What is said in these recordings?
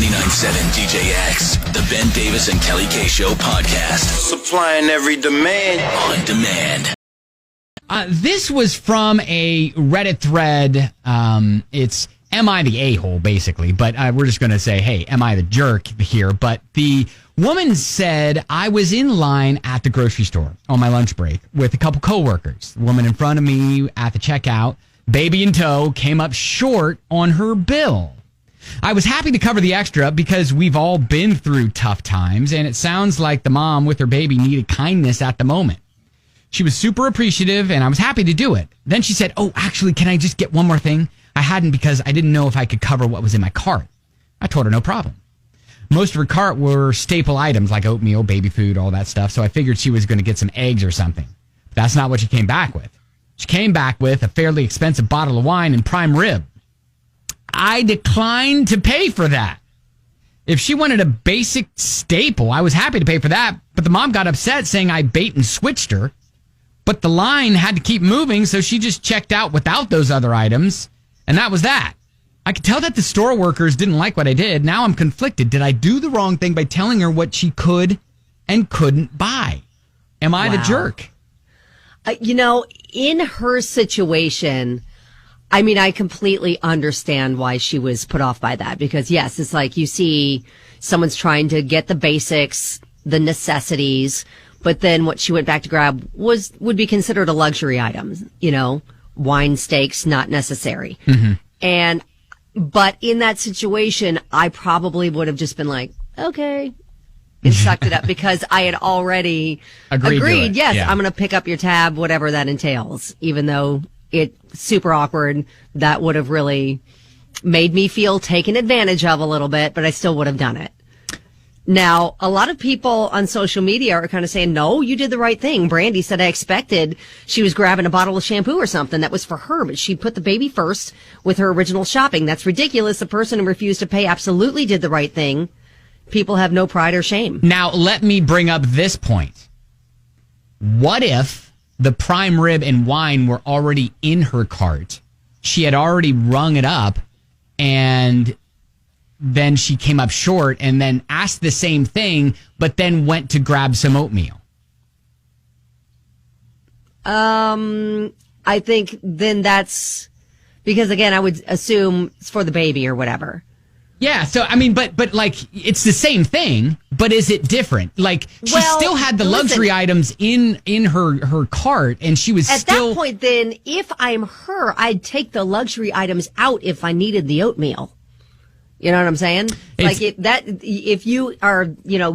99.7 DJX, the Ben Davis and Kelly K Show podcast. Supplying every demand. On demand. This was from a Reddit thread. It's Am I the a-hole, basically. But we're just going to say, hey, am I the jerk here? But the woman said, I was in line at the grocery store on my lunch break with a couple coworkers. The woman in front of me at the checkout, baby in tow, came up short on her bill. I was happy to cover the extra because we've all been through tough times, and it sounds like the mom with her baby needed kindness at the moment. She was super appreciative, and I was happy to do it. Then she said, oh, actually, can I just get one more thing? I hadn't because I didn't know if I could cover what was in my cart. I told her no problem. Most of her cart were staple items like oatmeal, baby food, all that stuff, so I figured she was going to get some eggs or something. But that's not what she came back with. She came back with a fairly expensive bottle of wine and prime rib. I declined to pay for that. If she wanted a basic staple, I was happy to pay for that, but the mom got upset saying I bait and switched her. But the line had to keep moving, so she just checked out without those other items, and that was that. I could tell that the store workers didn't like what I did. Now I'm conflicted. Did I do the wrong thing by telling her what she could and couldn't buy? Am I the jerk? In her situation, I mean, I completely understand why she was put off by that. Because, yes, it's like you see someone's trying to get the basics, the necessities, but then what she went back to grab would be considered a luxury item. Wine, steaks, not necessary. Mm-hmm. But in that situation, I probably would have just been like, okay, and sucked it up because I had already agreed. Yes, yeah. I'm going to pick up your tab, whatever that entails, even though it's super awkward. That would have really made me feel taken advantage of a little bit, but I still would have done it. Now, a lot of people on social media are kind of saying, no, you did the right thing. Brandy said I expected she was grabbing a bottle of shampoo or something that was for her, but she put the baby first with her original shopping. That's ridiculous. The person who refused to pay absolutely did the right thing. People have no pride or shame. Now, let me bring up this point. What if the prime rib and wine were already in her cart? She had already rung it up, and then she came up short and then asked the same thing, but then went to grab some oatmeal. I think then that's because, again, I would assume it's for the baby or whatever. Yeah, so, I mean, but like, it's the same thing, but is it different? Like, she still had the luxury items in her cart, and she was at that point, then, if I'm her, I'd take the luxury items out if I needed the oatmeal. You know what I'm saying? If you are,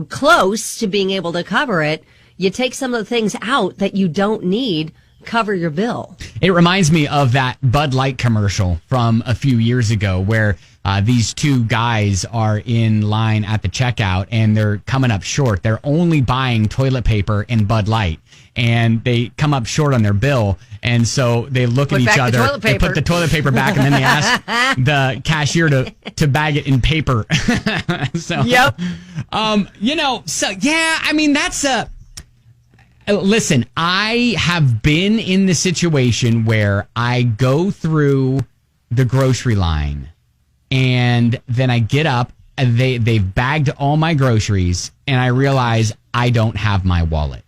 close to being able to cover it, you take some of the things out that you don't need, cover your bill. It reminds me of that Bud Light commercial from a few years ago where these two guys are in line at the checkout and they're coming up short. They're only buying toilet paper and Bud Light, and they come up short on their bill. And so they look at each other, they put the toilet paper back, and then they ask the cashier to bag it in paper. So, yep. I mean, that's listen, I have been in the situation where I go through the grocery line and then I get up and they've bagged all my groceries and I realize I don't have my wallet.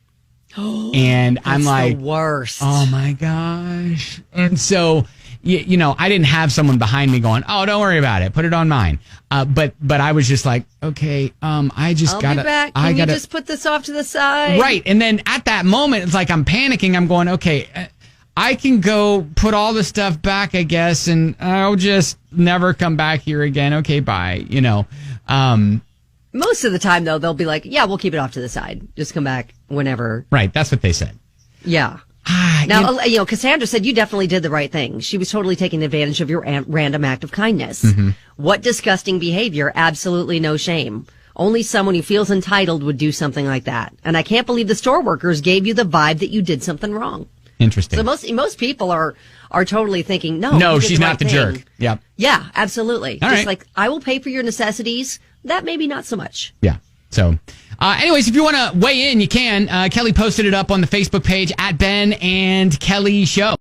And I'm like, the worst. Oh my gosh. And so, I didn't have someone behind me going, oh, don't worry about it. Put it on mine. But I was just like, okay, I'll be back. Can you just put this off to the side? Right. And then at that moment, it's like I'm panicking. I'm going, okay, I can go put all the stuff back, I guess, and I'll just never come back here again. Okay, bye. Most of the time, though, they'll be like, yeah, we'll keep it off to the side. Just come back whenever. Right. That's what they said. Yeah. Now, Cassandra said you definitely did the right thing. She was totally taking advantage of your random act of kindness. Mm-hmm. What disgusting behavior. Absolutely no shame. Only someone who feels entitled would do something like that. And I can't believe the store workers gave you the vibe that you did something wrong. Interesting. So most people are totally thinking, no, she's not the jerk. Yep. Yeah, absolutely. All Just right. like, I will pay for your necessities. That maybe not so much. Yeah. So, anyways, if you want to weigh in, you can. Kelly posted it up on the Facebook page at Ben and Kelly Show.